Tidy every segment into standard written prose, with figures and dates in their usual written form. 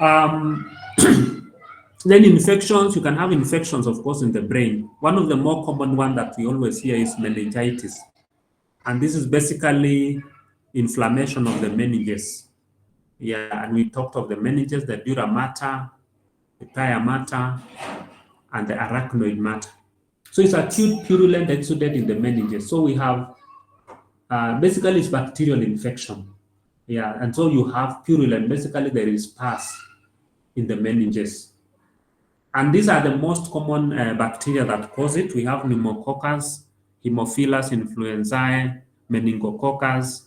Um, then infections, you can have infections, of course, in the brain. One of the more common one that we always hear is meningitis. And this is basically inflammation of the meninges. Yeah, and we talked of the meninges, the dura mater, the pia mater, and the arachnoid mater. So it's acute purulent exudate in the meninges. So we have, basically it's bacterial infection. Yeah, and so you have purulent, basically there is pus in the meninges. And these are the most common bacteria that cause it. We have pneumococcus, Haemophilus, influenzae, meningococcus,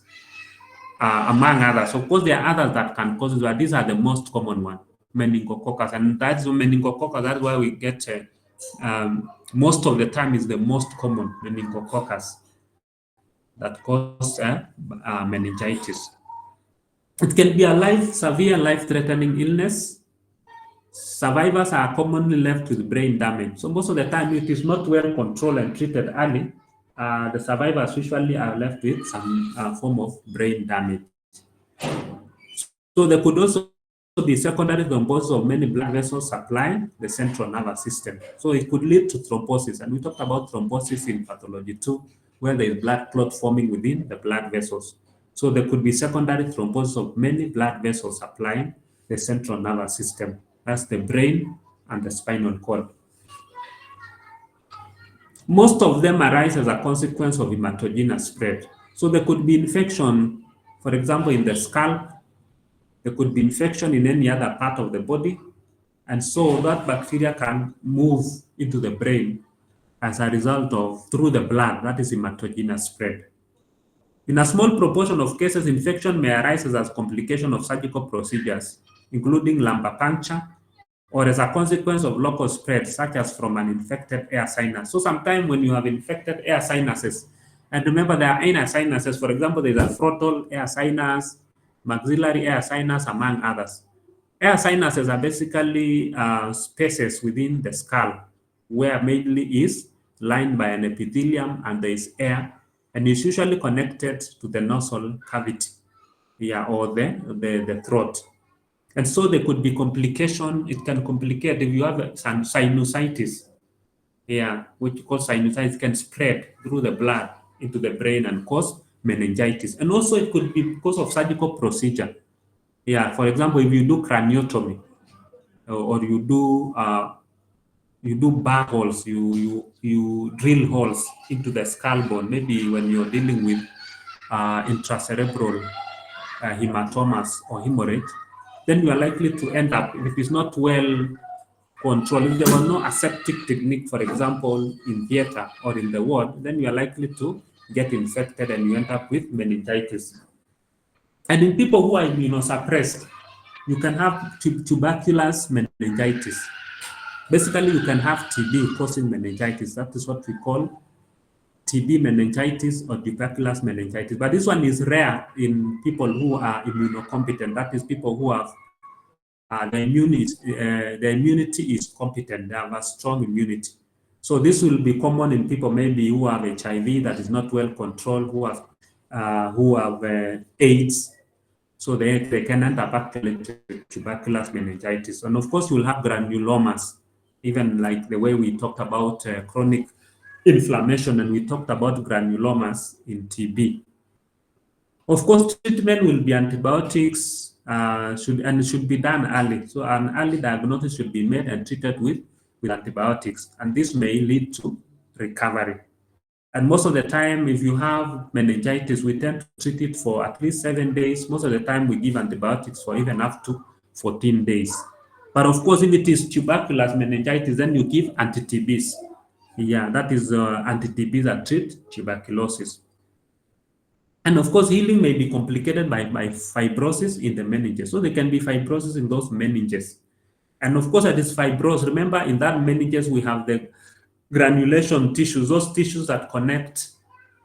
among others. Of course, there are others that can cause it, but these are the most common one, meningococcus. And that's meningococcus, that's why we get, most of the time is the most common meningococcus that cause meningitis. It can be a severe life-threatening illness. Survivors are commonly left with brain damage. So most of the time, it is not well controlled and treated early. The survivors usually are left with some form of brain damage. So there could also be secondary thrombosis of many blood vessels supplying the central nervous system. So it could lead to thrombosis. And we talked about thrombosis in Pathology II, where there is blood clot forming within the blood vessels. So there could be secondary thrombosis of many blood vessels supplying the central nervous system. That's the brain and the spinal cord. Most of them arise as a consequence of hematogenous spread. So there could be infection, for example, in the scalp. There could be infection in any other part of the body. And so that bacteria can move into the brain as a result of, through the blood, that is hematogenous spread. In a small proportion of cases, infection may arise as a complication of surgical procedures, including lumbar puncture, or as a consequence of local spread, such as from an infected air sinus. So sometimes when you have infected air sinuses, and remember there are inner sinuses, for example, there's a frontal air sinus, maxillary air sinus, among others. Air sinuses are basically spaces within the skull where mainly is lined by an epithelium and there is air, and is usually connected to the nasal cavity, yeah, or the throat. And so there could be complication. It can complicate if you have sinusitis, yeah, which cause sinusitis can spread through the blood into the brain and cause meningitis. And also it could be because of surgical procedure. Yeah, for example, if you do craniotomy or you do bag holes, you drill holes into the skull bone, maybe when you're dealing with intracerebral hematomas or hemorrhage, then you are likely to end up, if it is not well controlled, if there was no aseptic technique, for example, in theater or in the ward, then you are likely to get infected and you end up with meningitis. And in people who are immunosuppressed, you can have tuberculous meningitis. Basically, you can have TB causing meningitis. That is what we call TB meningitis or tuberculous meningitis. But this one is rare in people who are immunocompetent. That is, people who have the immunity is competent. They have a strong immunity. So this will be common in people maybe who have HIV that is not well controlled, who have AIDS. So they can end up actually with tuberculous meningitis. And of course, you will have granulomas, even like the way we talked about chronic inflammation, and we talked about granulomas in TB. Of course, treatment will be antibiotics, should be done early. So an early diagnosis should be made and treated with antibiotics, and this may lead to recovery. And most of the time, if you have meningitis, we tend to treat it for at least 7 days. Most of the time, we give antibiotics for even up to 14 days. But of course, if it is tuberculous meningitis, then you give anti-TBs. Yeah, that is anti-TBs that treat tuberculosis. And of course, healing may be complicated by fibrosis in the meninges. So there can be fibrosis in those meninges. And of course, that is fibrosed. Remember, in that meninges, we have the granulation tissues, those tissues that connect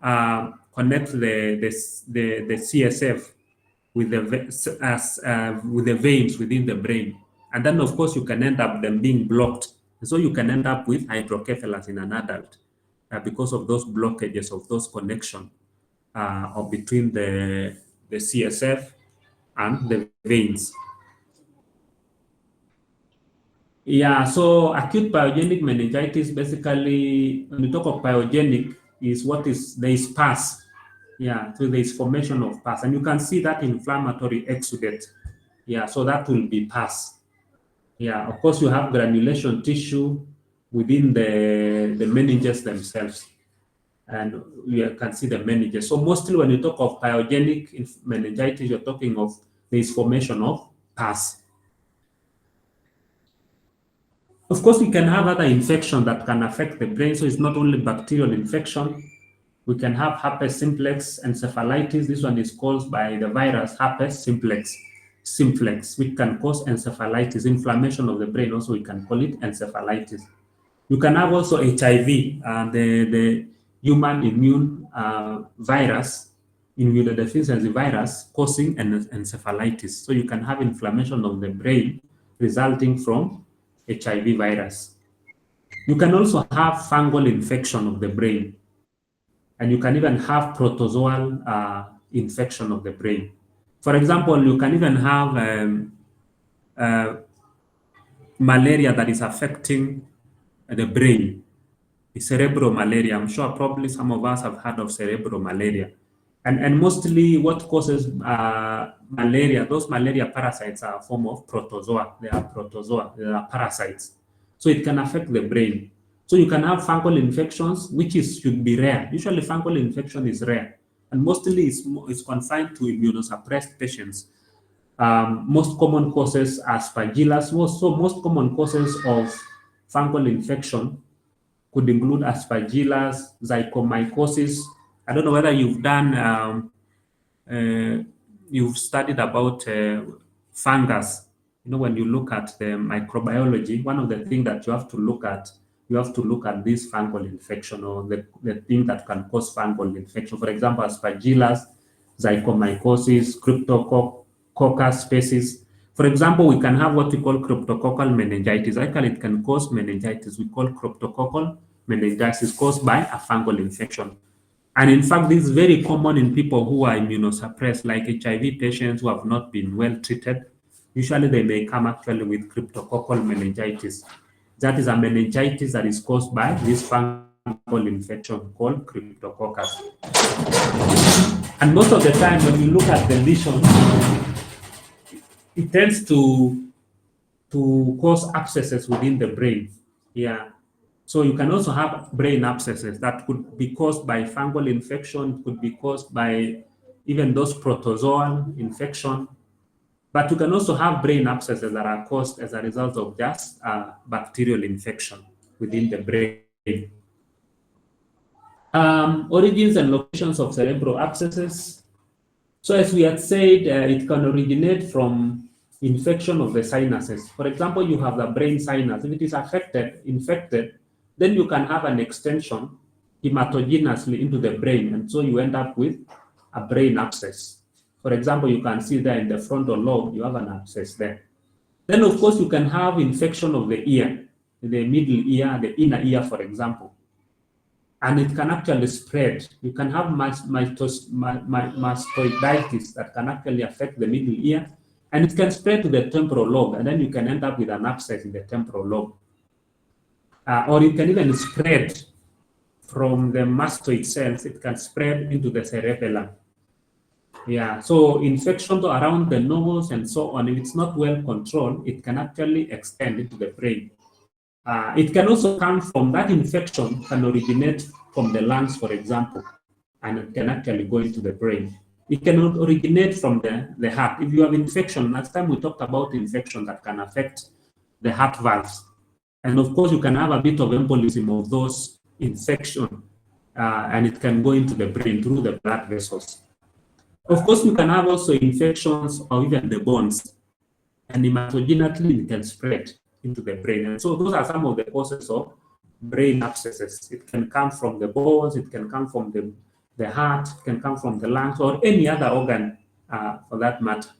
the CSF with the veins within the brain. And then, of course, you can end up them being blocked. And so you can end up with hydrocephalus in an adult because of those blockages of those connections between the CSF and the veins. Yeah, so acute pyogenic meningitis, basically, when you talk of pyogenic, is what is, there is pus. Yeah, so there is formation of pus. And you can see that inflammatory exudate. Yeah, so that will be pus. Yeah, of course, you have granulation tissue within the meninges themselves. And you can see the meninges. So mostly when you talk of pyogenic meningitis, you're talking of this formation of pus. Of course, we can have other infection that can affect the brain. So it's not only bacterial infection. We can have herpes simplex encephalitis. This one is caused by the virus herpes simplex, which can cause encephalitis, inflammation of the brain. Also, we can call it encephalitis. You can have also HIV, the human immune virus, immunodeficiency virus, causing an encephalitis. So you can have inflammation of the brain resulting from HIV virus. You can also have fungal infection of the brain, and you can even have protozoal infection of the brain. For example, you can even have malaria that is affecting the brain. Cerebral malaria. I'm sure probably some of us have heard of cerebral malaria. And mostly what causes malaria, those malaria parasites are a form of protozoa. They are protozoa, they are parasites. So it can affect the brain. So you can have fungal infections, which should be rare. Usually fungal infection is rare. And mostly it's confined to immunosuppressed patients. Most common causes are aspergillus. Most common causes of fungal infection could include aspergillus, zygomycosis. I don't know whether you've studied about fungus. You know, when you look at the microbiology, one of the things that you have to look at, this fungal infection, or the thing that can cause fungal infection. For example, aspergillus, zygomycosis, Streptococcus species. For example, we can have what we call cryptococcal meningitis. Actually, it can cause meningitis. We call cryptococcal meningitis caused by a fungal infection. And in fact, this is very common in people who are immunosuppressed, like HIV patients who have not been well treated. Usually, they may come actually with cryptococcal meningitis. That is a meningitis that is caused by this fungal infection called Cryptococcus. And most of the time, when you look at the lesion, it tends to cause abscesses within the brain. Yeah. So you can also have brain abscesses that could be caused by fungal infection, could be caused by even those protozoal infection. But you can also have brain abscesses that are caused as a result of just bacterial infection within the brain. Origins and locations of cerebral abscesses. So as we had said, it can originate from infection of the sinuses. For example, you have the brain sinus. If it is infected, then you can have an extension hematogenously into the brain, and so you end up with a brain abscess. For example, you can see there in the frontal lobe, you have an abscess there. Then, of course, you can have infection of the ear, the middle ear, the inner ear, for example. And it can actually spread. You can have mastoiditis that can actually affect the middle ear, and it can spread to the temporal lobe, and then you can end up with an abscess in the temporal lobe. Or it can even spread from the mastoid cells, it can spread into the cerebellum. Yeah, so infection around the nose and so on, if it's not well controlled, it can actually extend into the brain. It can also come from that infection, can originate from the lungs, for example, and it can actually go into the brain. It can originate from the heart. If you have infection, last time we talked about infection that can affect the heart valves. And of course, you can have a bit of embolism of those infections, and it can go into the brain through the blood vessels. Of course, you can have also infections or even the bones, and hematogenically it can spread into the brain. And so those are some of the causes of brain abscesses. It can come from the bones, it can come from the heart, it can come from the lungs, or any other organ for that matter.